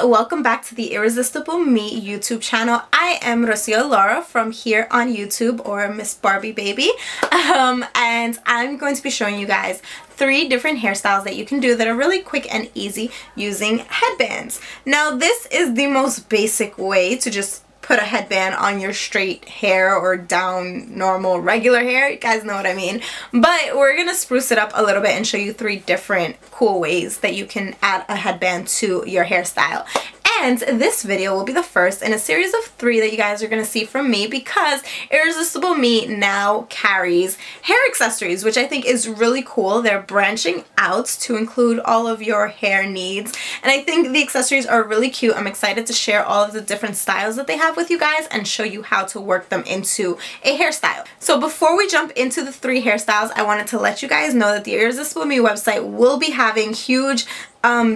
Welcome back to the Irresistible Me YouTube channel. I am Rocio Laura from here on YouTube, or Miss Barbie Baby, and I'm going to be showing you guys 3 different hairstyles that you can do that are really quick and easy using headbands. Now this is the most basic way to just put a headband on your straight hair or down normal regular hair. You guys know what I mean. But we're gonna spruce it up a little bit and show you 3 different cool ways that you can add a headband to your hairstyle. And this video will be the first in a series of 3 that you guys are going to see from me, because Irresistible Me now carries hair accessories, which I think is really cool. They're branching out to include all of your hair needs, and I think the accessories are really cute. I'm excited to share all of the different styles that they have with you guys and show you how to work them into a hairstyle. So before we jump into the 3 hairstyles, I wanted to let you guys know that the Irresistible Me website will be having huge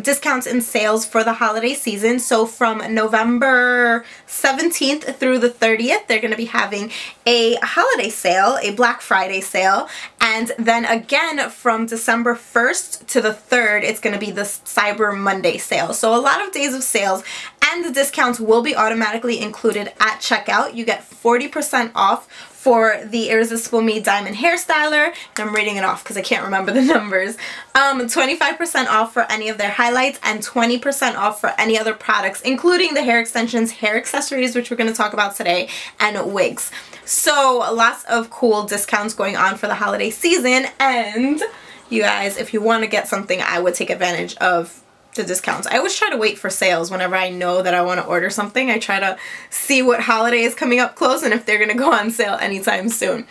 discounts and sales for the holiday season. So from November 17th through the 30th, they're going to be having a holiday sale, a Black Friday sale, and then again from December 1st to the 3rd, it's going to be the Cyber Monday sale. So a lot of days of sales, and the discounts will be automatically included at checkout. You get 40% off for the Irresistible Me Diamond Hair Styler. I'm reading it off because I can't remember the numbers. 25% off for any of their highlights, and 20% off for any other products, including the hair extensions, hair accessories, which we're going to talk about today, and wigs. So lots of cool discounts going on for the holiday season, and you guys, if you want to get something, I would take advantage of the discounts. I always try to wait for sales whenever I know that I want to order something. I try to see what holiday is coming up close and if they're going to go on sale anytime soon.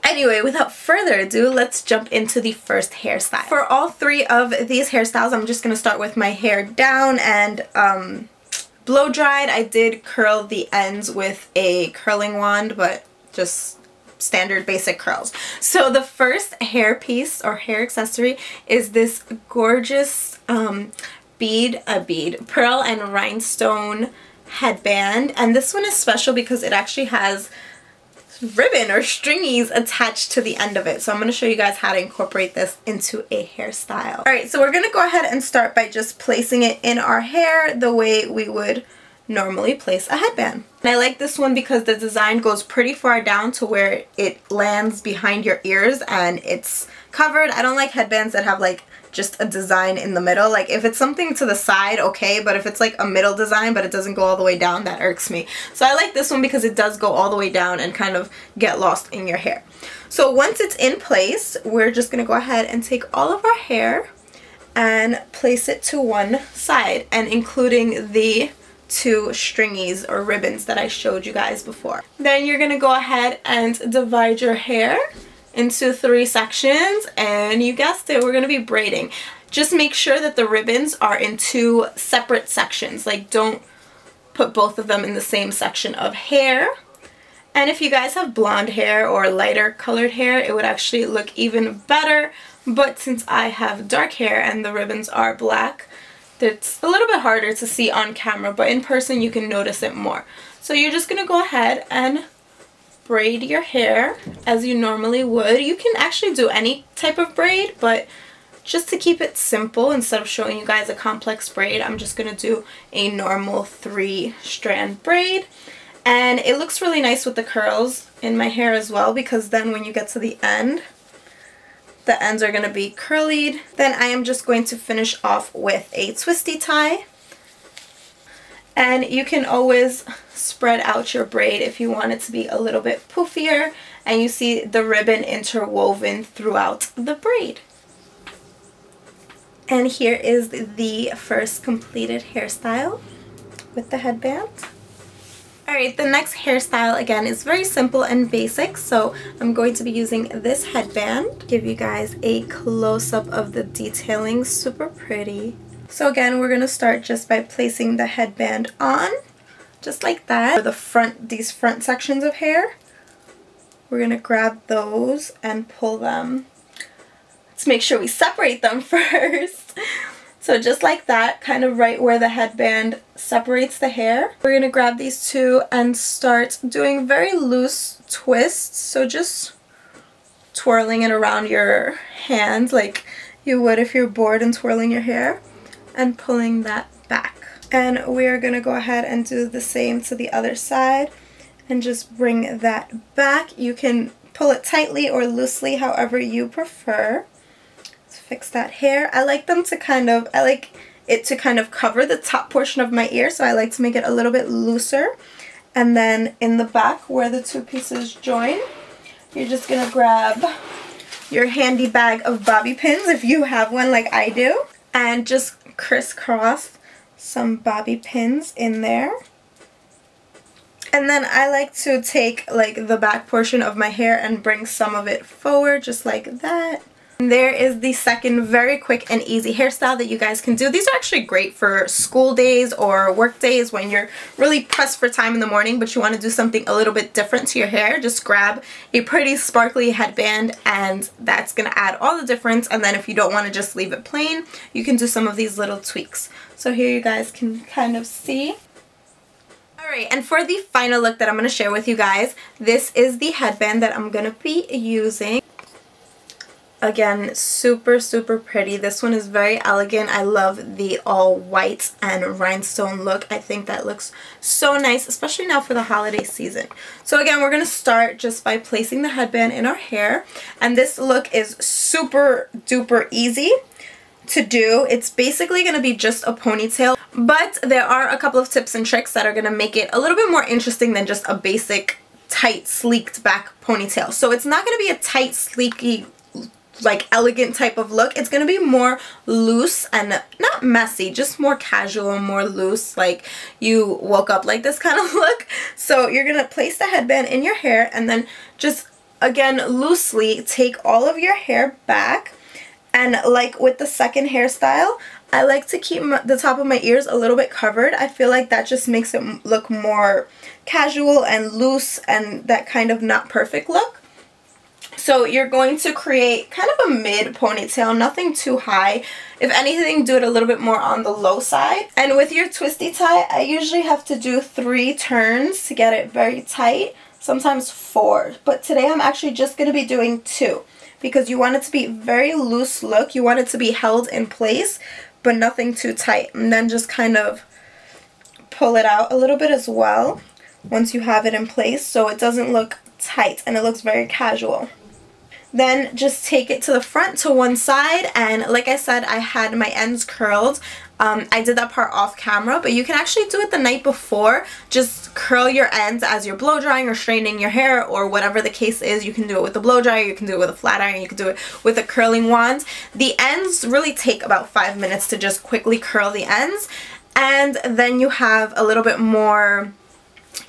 Anyway, without further ado, let's jump into the first hairstyle. For all 3 of these hairstyles, I'm just going to start with my hair down and blow dried. I did curl the ends with a curling wand, but just standard basic curls. So the first hair piece or hair accessory is this gorgeous pearl and rhinestone headband, and this one is special because it actually has ribbon or stringies attached to the end of it. So I'm going to show you guys how to incorporate this into a hairstyle. Alright, so we're going to go ahead and start by just placing it in our hair the way we would normally place a headband. And I like this one because the design goes pretty far down to where it lands behind your ears and it's covered. I don't like headbands that have like just a design in the middle. Like if it's something to the side, okay, but if it's like a middle design but it doesn't go all the way down, that irks me. So I like this one because it does go all the way down and kind of get lost in your hair. So once it's in place, we're just going to go ahead and take all of our hair and place it to one side, and including the 2 stringies or ribbons that I showed you guys before. Then you're going to go ahead and divide your hair into 3 sections, and you guessed it, we're going to be braiding. Just make sure that the ribbons are in 2 separate sections. Like, don't put both of them in the same section of hair. And if you guys have blonde hair or lighter colored hair, it would actually look even better. But since I have dark hair and the ribbons are black, it's a little bit harder to see on camera, but in person you can notice it more. So you're just going to go ahead and braid your hair as you normally would. You can actually do any type of braid, but just to keep it simple, instead of showing you guys a complex braid, I'm just going to do a normal 3-strand braid. And it looks really nice with the curls in my hair as well, because then when you get to the ends are going to be curlied. Then I am just going to finish off with a twisty tie. And you can always spread out your braid if you want it to be a little bit poofier, and you see the ribbon interwoven throughout the braid. And here is the first completed hairstyle with the headband. Alright, the next hairstyle again is very simple and basic, so I'm going to be using this headband. Give you guys a close-up of the detailing, super pretty. So again, we're going to start just by placing the headband on, just like that. For the front, these front sections of hair, we're going to grab those and pull them Let's make sure we separate them first. So just like that, kind of right where the headband separates the hair. We're going to grab these two and start doing very loose twists. So just twirling it around your hand like you would if you're bored and twirling your hair, and pulling that back. And we're going to go ahead and do the same to the other side and just bring that back. You can pull it tightly or loosely, however you prefer. Let's fix that hair. I like it to kind of cover the top portion of my ear, so I like to make it a little bit looser. And then in the back where the two pieces join, you're just going to grab your handy bag of bobby pins if you have one like I do, and just crisscross some bobby pins in there. And then I like to take like the back portion of my hair and bring some of it forward just like that. And there is the second very quick and easy hairstyle that you guys can do. These are actually great for school days or work days when you're really pressed for time in the morning but you want to do something a little bit different to your hair. Just grab a pretty sparkly headband and that's going to add all the difference. And then if you don't want to just leave it plain, you can do some of these little tweaks. So here you guys can kind of see. Alright, and for the final look that I'm going to share with you guys, this is the headband that I'm going to be using. Again, super pretty. This one is very elegant. I love the all white and rhinestone look. I think that looks so nice, especially now for the holiday season. So again, we're going to start just by placing the headband in our hair. And this look is super duper easy to do. It's basically going to be just a ponytail, but there are a couple of tips and tricks that are going to make it a little bit more interesting than just a basic tight sleeked back ponytail. So it's not going to be a tight sleeky like elegant type of look. It's going to be more loose and not messy, just more casual, more loose, like you woke up like this kind of look. So you're going to place the headband in your hair and then just again loosely take all of your hair back. And like with the second hairstyle, I like to keep the top of my ears a little bit covered. I feel like that just makes it look more casual and loose and that kind of not perfect look. So you're going to create kind of a mid ponytail, nothing too high. If anything, do it a little bit more on the low side. And with your twisty tie, I usually have to do 3 turns to get it very tight, sometimes 4. But today I'm actually just going to be doing 2 because you want it to be very loose look. You want it to be held in place, but nothing too tight. And then just kind of pull it out a little bit as well once you have it in place so it doesn't look tight and it looks very casual. Then just take it to the front to one side, and like I said, I had my ends curled. I did that part off camera, but you can actually do it the night before. Just curl your ends as you're blow drying or straightening your hair or whatever the case is. You can do it with a blow dryer, you can do it with a flat iron, you can do it with a curling wand. The ends really take about 5 minutes to just quickly curl the ends, and then you have a little bit more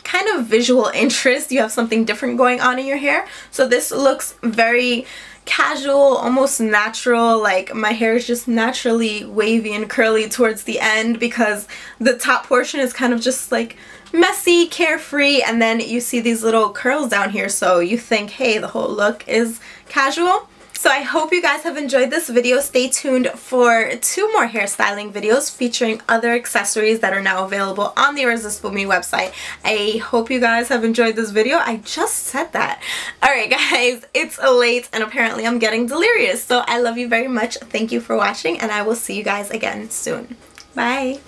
kind of visual interest. You have something different going on in your hair. So this looks very casual, almost natural, like my hair is just naturally wavy and curly towards the end because the top portion is kind of just like messy, carefree, and then you see these little curls down here, so you think, hey, the whole look is casual. So I hope you guys have enjoyed this video. Stay tuned for 2 more hairstyling videos featuring other accessories that are now available on the Irresistible Me website. I hope you guys have enjoyed this video. I just said that. Alright guys, it's late and apparently I'm getting delirious. So I love you very much. Thank you for watching and I will see you guys again soon. Bye!